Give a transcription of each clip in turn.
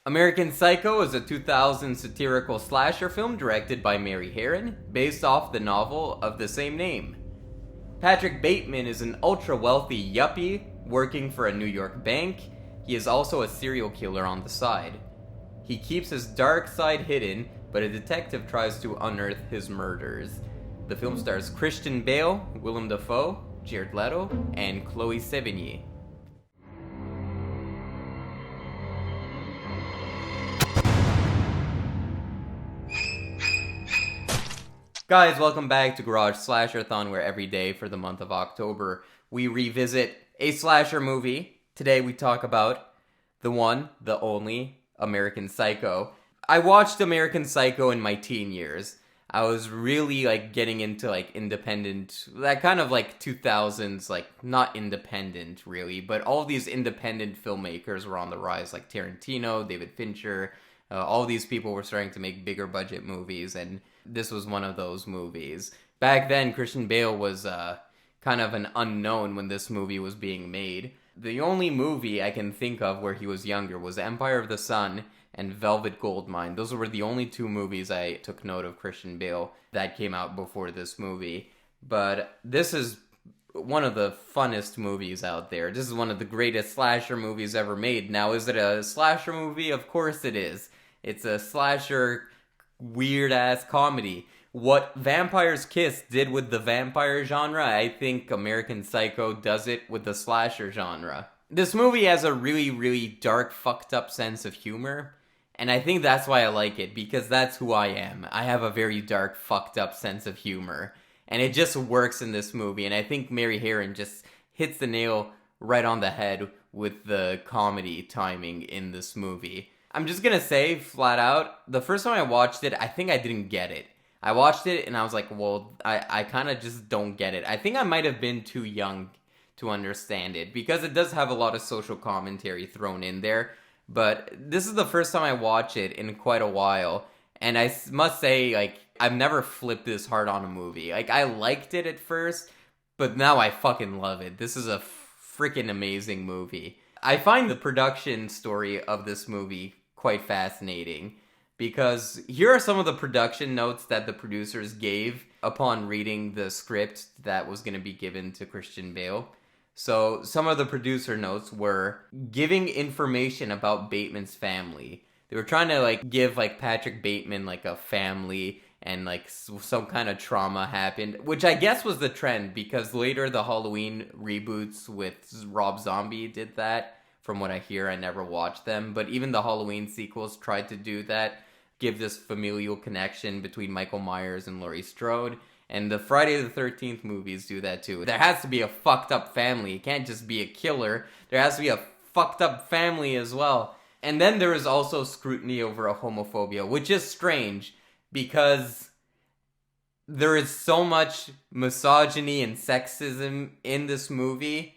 American Psycho is a 2000 satirical slasher film directed by Mary Harron, based off the novel of the same name. Patrick Bateman is an ultra-wealthy yuppie working for a New York bank. He is also a serial killer on the side. He keeps his dark side hidden, but a detective tries to unearth his murders. The film stars Christian Bale, Willem Dafoe, Jared Leto, and Chloe Sevigny. Guys, welcome back to Garage Slasher-thon, where every day for the month of October, we revisit a slasher movie. Today we talk about the one, the only, American Psycho. I watched American Psycho in my teen years. I was really, getting into, independent, that kind of, 2000s, not independent, really, but all these independent filmmakers were on the rise, like Tarantino, David Fincher. All these people were starting to make bigger budget movies, and this was one of those movies. Back then, Christian Bale was kind of an unknown when this movie was being made. The only movie I can think of where he was younger was Empire of the Sun and Velvet Goldmine. Those were the only two movies I took note of Christian Bale that came out before this movie. But this is one of the funnest movies out there. This is one of the greatest slasher movies ever made. Now, is it a slasher movie? Of course it is. It's a slasher weird-ass comedy. What Vampire's Kiss did with the vampire genre, I think American Psycho does it with the slasher genre. This movie has a really, really dark, fucked up sense of humor, and I think that's why I like it, because that's who I am. I have a very dark, fucked up sense of humor, and it just works in this movie, and I think Mary Harron just hits the nail right on the head with the comedy timing in this movie. I'm just gonna say, flat out, the first time I watched it, I think I didn't get it. I watched it and I was like, well, I kind of just don't get it. I think I might have been too young to understand it, because it does have a lot of social commentary thrown in there. But this is the first time I watch it in quite a while, and I must say, I've never flipped this hard on a movie. I liked it at first, but now I fucking love it. This is a freaking amazing movie. I find the production story of this movie quite fascinating, because here are some of the production notes that the producers gave upon reading the script that was going to be given to Christian Bale. So some of the producer notes were giving information about Bateman's family. They were trying to give Patrick Bateman a family, and some kind of trauma happened, which I guess was the trend, because later the Halloween reboots with Rob Zombie did that. From what I hear, I never watched them, but even the Halloween sequels tried to do that, give this familial connection between Michael Myers and Laurie Strode, and the Friday the 13th movies do that too. There has to be a fucked up family. It can't just be a killer. There has to be a fucked up family as well. And then there is also scrutiny over a homophobia, which is strange, because there is so much misogyny and sexism in this movie.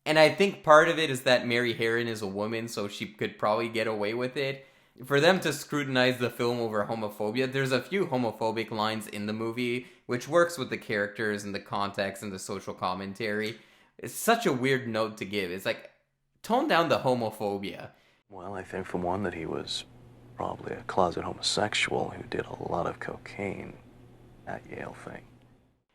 And I think part of it is that Mary Harron is a woman, so she could probably get away with it. For them to scrutinize the film over homophobia, there's a few homophobic lines in the movie, which works with the characters and the context and the social commentary. It's such a weird note to give. It's tone down the homophobia. Well, I think for one that he was probably a closet homosexual who did a lot of cocaine. That Yale thing.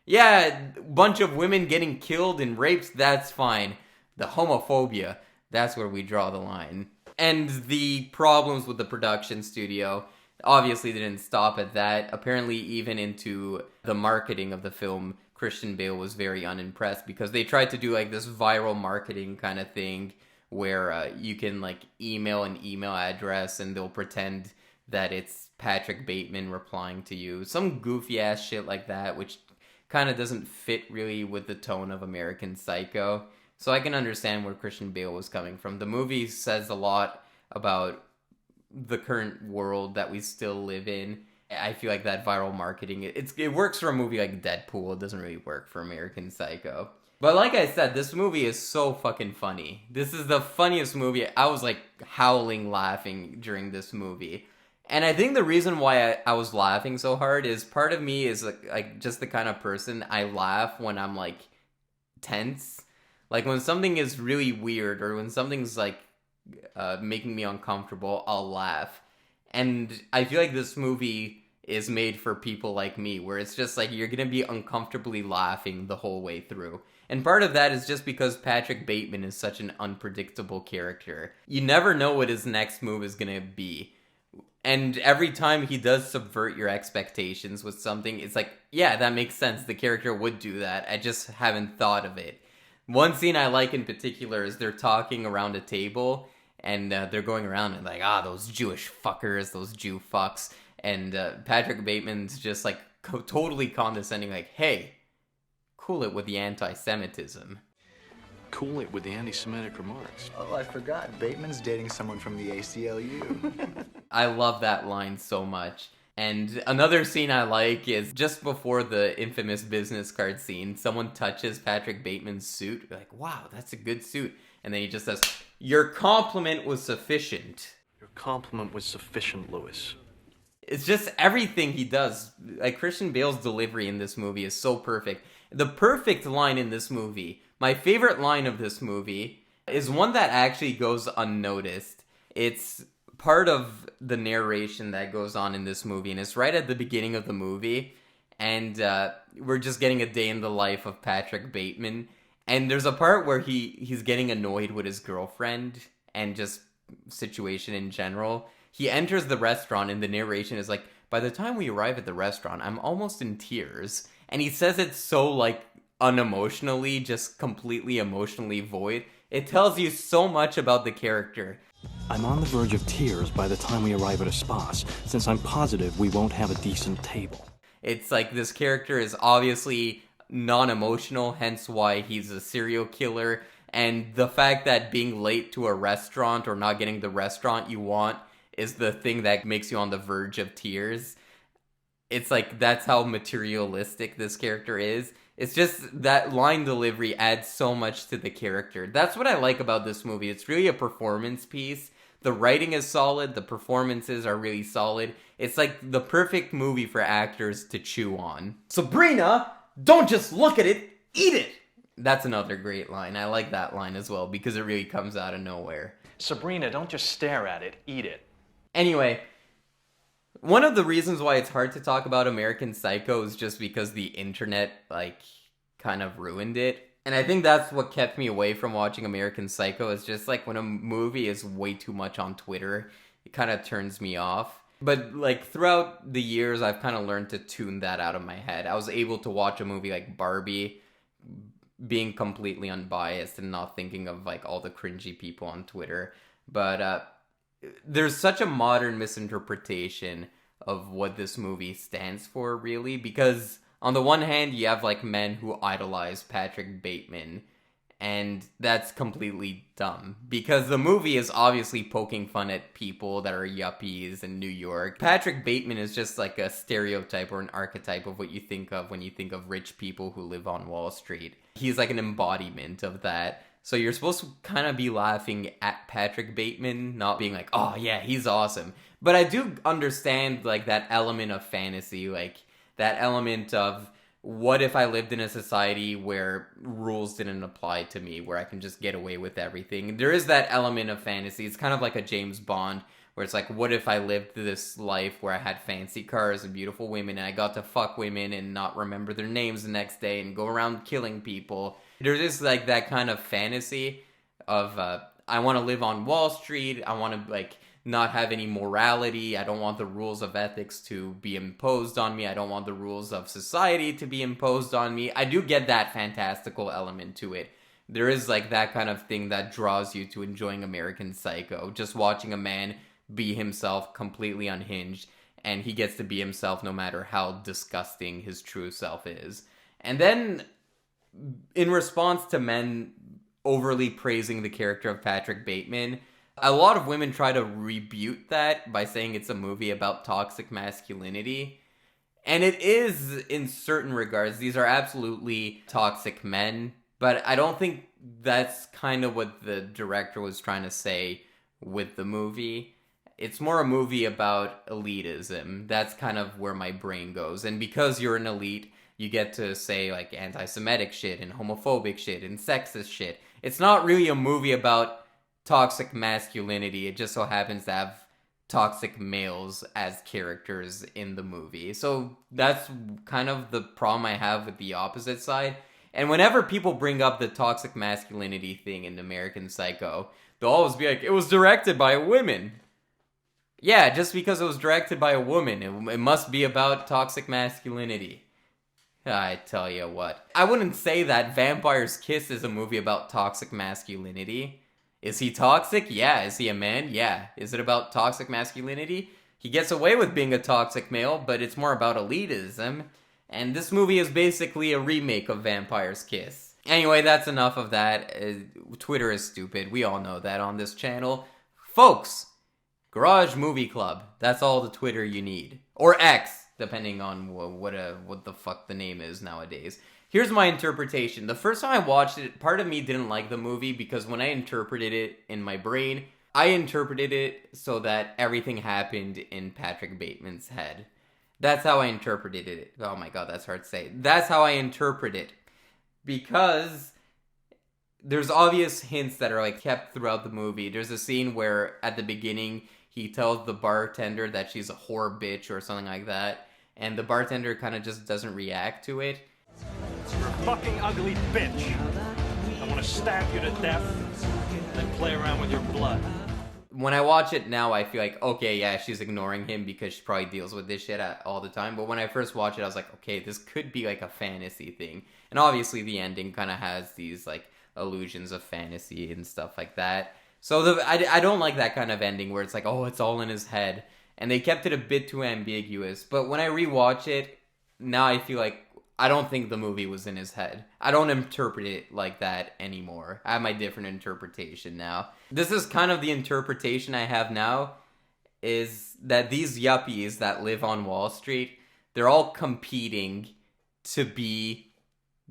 Yeah, a bunch of women getting killed and raped, that's fine. The homophobia, that's where we draw the line. And the problems with the production studio, obviously they didn't stop at that. Apparently even into the marketing of the film, Christian Bale was very unimpressed, because they tried to do this viral marketing kind of thing where you can email an email address and they'll pretend that it's Patrick Bateman replying to you. Some goofy ass shit like that, which kind of doesn't fit really with the tone of American Psycho. So I can understand where Christian Bale was coming from. The movie says a lot about the current world that we still live in. I feel like that viral marketing, it works for a movie like Deadpool. It doesn't really work for American Psycho. But like I said, this movie is so fucking funny. This is the funniest movie. I was howling laughing during this movie. And I think the reason why I was laughing so hard is part of me is just the kind of person I laugh when I'm tense. When something is really weird, or when something's making me uncomfortable, I'll laugh. And I feel like this movie is made for people like me, where it's just like you're gonna be uncomfortably laughing the whole way through. And part of that is just because Patrick Bateman is such an unpredictable character. You never know what his next move is gonna be. And every time he does subvert your expectations with something, it's like, yeah, that makes sense. The character would do that. I just haven't thought of it. One scene I like in particular is they're talking around a table, and they're going around and like, those Jewish fuckers, those Jew fucks. And Patrick Bateman's just like totally condescending, like, hey, cool it with the anti-Semitism. Cool it with the anti-Semitic remarks. Oh, I forgot. Bateman's dating someone from the ACLU. I love that line so much. And another scene I like is just before the infamous business card scene, someone touches Patrick Bateman's suit. You're like, wow, that's a good suit. And then he just says, your compliment was sufficient. Your compliment was sufficient, Lewis. It's just everything he does. Like, Christian Bale's delivery in this movie is so perfect. The perfect line in this movie, my favorite line of this movie, is one that actually goes unnoticed. It's part of the narration that goes on in this movie, and it's right at the beginning of the movie, and we're just getting a day in the life of Patrick Bateman, and there's a part where he's getting annoyed with his girlfriend, and just situation in general. He enters the restaurant, and the narration is like, by the time we arrive at the restaurant, I'm almost in tears. And he says it so, like, unemotionally, just completely emotionally void. It tells you so much about the character. I'm on the verge of tears by the time we arrive at a spas, since I'm positive we won't have a decent table. It's like this character is obviously non-emotional, hence why he's a serial killer. And the fact that being late to a restaurant or not getting the restaurant you want is the thing that makes you on the verge of tears. It's like, that's how materialistic this character is. It's just that line delivery adds so much to the character. That's what I like about this movie. It's really a performance piece. The writing is solid. The performances are really solid. It's like the perfect movie for actors to chew on. Sabrina, don't just look at it, eat it! That's another great line. I like that line as well because it really comes out of nowhere. Sabrina, don't just stare at it, eat it. Anyway, one of the reasons why it's hard to talk about American Psycho is just because the internet, like, kind of ruined it. And I think that's what kept me away from watching American Psycho, is just, like, when a movie is way too much on Twitter, it kind of turns me off. But, like, throughout the years, I've kind of learned to tune that out of my head. I was able to watch a movie like Barbie being completely unbiased and not thinking of, like, all the cringy people on Twitter. But, there's such a modern misinterpretation of what this movie stands for, really, because on the one hand, you have, like, men who idolize Patrick Bateman, and that's completely dumb, because the movie is obviously poking fun at people that are yuppies in New York. Patrick Bateman is just, like, a stereotype or an archetype of what you think of when you think of rich people who live on Wall Street. He's, like, an embodiment of that. So you're supposed to kind of be laughing at Patrick Bateman, not being like, oh yeah, he's awesome. But I do understand, like, that element of fantasy, like, that element of, what if I lived in a society where rules didn't apply to me, where I can just get away with everything? There is that element of fantasy. It's kind of like a James Bond, where it's like, what if I lived this life where I had fancy cars and beautiful women, and I got to fuck women and not remember their names the next day and go around killing people? There's just, like, that kind of fantasy of, I want to live on Wall Street, I want to, like, not have any morality, I don't want the rules of ethics to be imposed on me, I don't want the rules of society to be imposed on me. I do get that fantastical element to it. There is, like, that kind of thing that draws you to enjoying American Psycho, just watching a man be himself completely unhinged, and he gets to be himself no matter how disgusting his true self is. And then, in response to men overly praising the character of Patrick Bateman, a lot of women try to rebuke that by saying it's a movie about toxic masculinity. And it is, in certain regards. These are absolutely toxic men, but I don't think that's kind of what the director was trying to say with the movie. It's more a movie about elitism. That's kind of where my brain goes. And because you're an elite, you get to say, like, anti-Semitic shit and homophobic shit and sexist shit. It's not really a movie about toxic masculinity. It just so happens to have toxic males as characters in the movie. So that's kind of the problem I have with the opposite side. And whenever people bring up the toxic masculinity thing in American Psycho, they'll always be like, it was directed by women. Yeah, just because it was directed by a woman, it must be about toxic masculinity. I tell you what. I wouldn't say that Vampire's Kiss is a movie about toxic masculinity. Is he toxic? Yeah. Is he a man? Yeah. Is it about toxic masculinity? He gets away with being a toxic male, but it's more about elitism. And this movie is basically a remake of Vampire's Kiss. Anyway, that's enough of that. Twitter is stupid. We all know that on this channel. Folks, Garage Movie Club. That's all the Twitter you need. Or X, depending on what the fuck the name is nowadays. Here's my interpretation. The first time I watched it, part of me didn't like the movie because when I interpreted it in my brain, I interpreted it so that everything happened in Patrick Bateman's head. That's how I interpreted it. Oh my god, that's hard to say. That's how I interpret it. Because there's obvious hints that are like kept throughout the movie. There's a scene where at the beginning he tells the bartender that she's a whore bitch or something like that. And the bartender kind of just doesn't react to it. You're a fucking ugly bitch. I want to stab you to death, then play around with your blood. When I watch it now, I feel like, okay, yeah, she's ignoring him because she probably deals with this shit all the time. But when I first watched it, I was like, okay, this could be like a fantasy thing. And obviously the ending kind of has these like illusions of fantasy and stuff like that. So I don't like that kind of ending where it's like, oh, it's all in his head. And they kept it a bit too ambiguous. But when I rewatch it, now I feel like I don't think the movie was in his head. I don't interpret it like that anymore. I have my different interpretation now. This is kind of the interpretation I have now, is that these yuppies that live on Wall Street, they're all competing to be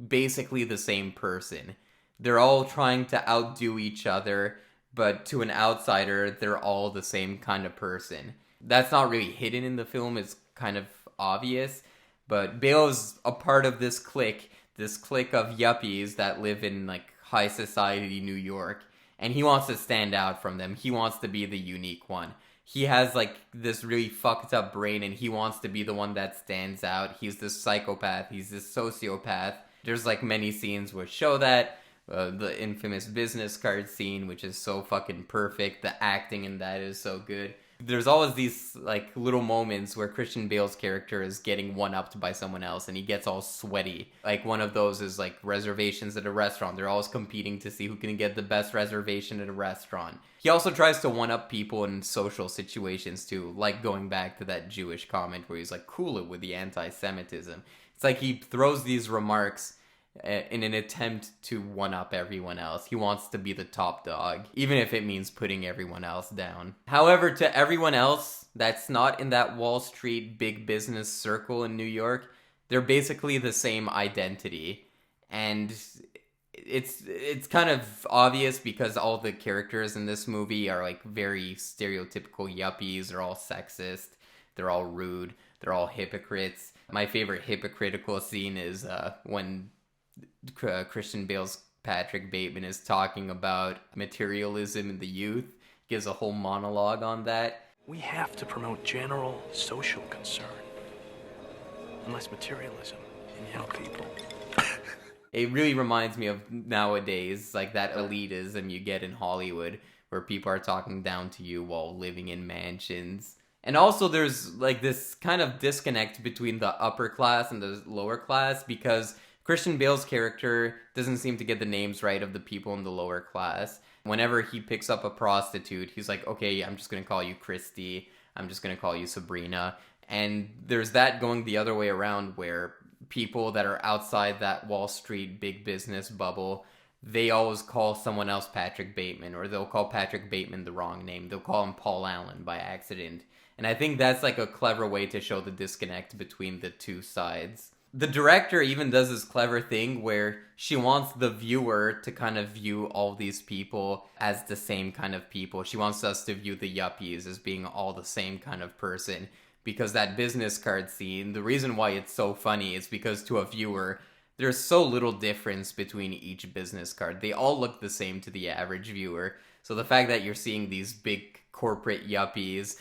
basically the same person. They're all trying to outdo each other, but to an outsider, they're all the same kind of person. That's not really hidden in the film, it's kind of obvious. But Bale's a part of this clique of yuppies that live in like high society New York, and he wants to stand out from them. He wants to be the unique one. He has like this really fucked up brain, and he wants to be the one that stands out. He's this psychopath. He's this sociopath. There's like many scenes which show that. The infamous business card scene, which is so fucking perfect. The acting in that is so good. There's always these like little moments where Christian Bale's character is getting one-upped by someone else and he gets all sweaty. Like one of those is like reservations at a restaurant. They're always competing to see who can get the best reservation at a restaurant. He also tries to one-up people in social situations too, like going back to that Jewish comment where he's like, cool it with the anti-Semitism. It's like he throws these remarks in an attempt to one-up everyone else. He wants to be the top dog, even if it means putting everyone else down. However, to everyone else that's not in that Wall Street big business circle in New York, they're basically the same identity. And it's kind of obvious because all the characters in this movie are like very stereotypical yuppies. They're all sexist. They're all rude. They're all hypocrites. My favorite hypocritical scene is when Christian Bale's Patrick Bateman is talking about materialism in the youth. Gives a whole monologue on that. We have to promote general social concern. Unless materialism in young people. It really reminds me of nowadays, like that elitism you get in Hollywood, where people are talking down to you while living in mansions. And also there's like this kind of disconnect between the upper class and the lower class, because Christian Bale's character doesn't seem to get the names right of the people in the lower class. Whenever he picks up a prostitute, he's like, okay, I'm just going to call you Christy. I'm just going to call you Sabrina. And there's that going the other way around, where people that are outside that Wall Street big business bubble, they always call someone else Patrick Bateman, or they'll call Patrick Bateman the wrong name. They'll call him Paul Allen by accident. And I think that's like a clever way to show the disconnect between the two sides. The director even does this clever thing where she wants the viewer to kind of view all these people as the same kind of people. She wants us to view the yuppies as being all the same kind of person. Because that business card scene, the reason why it's so funny is because to a viewer, there's so little difference between each business card. They all look the same to the average viewer. So the fact that you're seeing these big corporate yuppies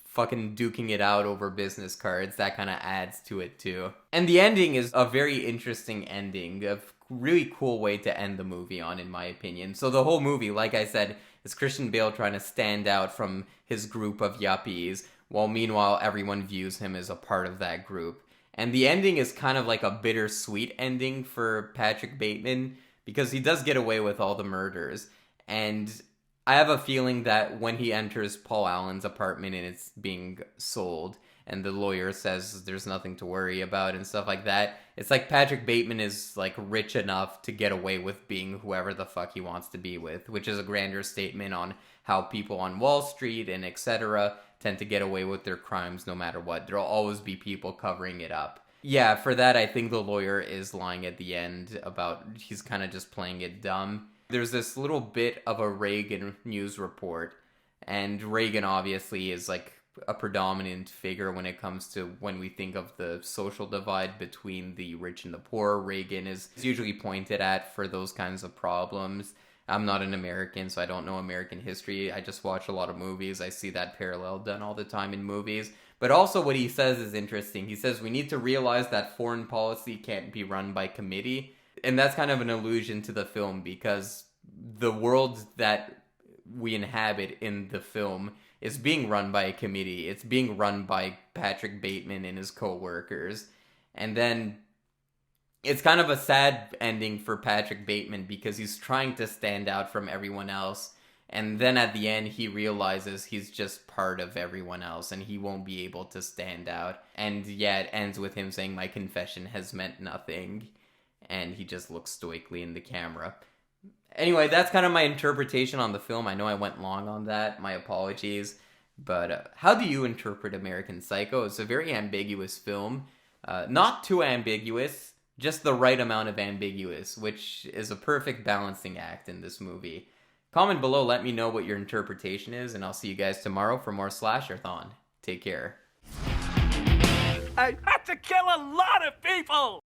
fucking duking it out over business cards, that kind of adds to it too. And the ending is a very interesting ending, a really cool way to end the movie on, in my opinion. So the whole movie, like I said, is Christian Bale trying to stand out from his group of yuppies, while meanwhile everyone views him as a part of that group. And the ending is kind of like a bittersweet ending for Patrick Bateman, because he does get away with all the murders. And I have a feeling that when he enters Paul Allen's apartment and it's being sold, and the lawyer says there's nothing to worry about and stuff like that, it's like Patrick Bateman is like rich enough to get away with being whoever the fuck he wants to be with, which is a grander statement on how people on Wall Street and etc. tend to get away with their crimes no matter what. There'll always be people covering it up. Yeah, for that I think the lawyer is lying at the end about he's kind of just playing it dumb. There's this little bit of a Reagan news report, and Reagan obviously is like a predominant figure when it comes to when we think of the social divide between the rich and the poor. Reagan is usually pointed at for those kinds of problems. I'm not an American, so I don't know American history. I just watch a lot of movies. I see that parallel done all the time in movies. But also what he says is interesting. He says we need to realize that foreign policy can't be run by committee. And that's kind of an allusion to the film, because the world that we inhabit in the film is being run by a committee. It's being run by Patrick Bateman and his co-workers. And then it's kind of a sad ending for Patrick Bateman, because he's trying to stand out from everyone else. And then at the end, he realizes he's just part of everyone else and he won't be able to stand out. And yeah, it ends with him saying, "My confession has meant nothing." And he just looks stoically in the camera. Anyway, that's kind of my interpretation on the film. I know I went long on that. My apologies. But how do you interpret American Psycho? It's a very ambiguous film. Not too ambiguous, just the right amount of ambiguous, which is a perfect balancing act in this movie. Comment below, let me know what your interpretation is, and I'll see you guys tomorrow for more Slasher-thon. Take care. I had to kill a lot of people!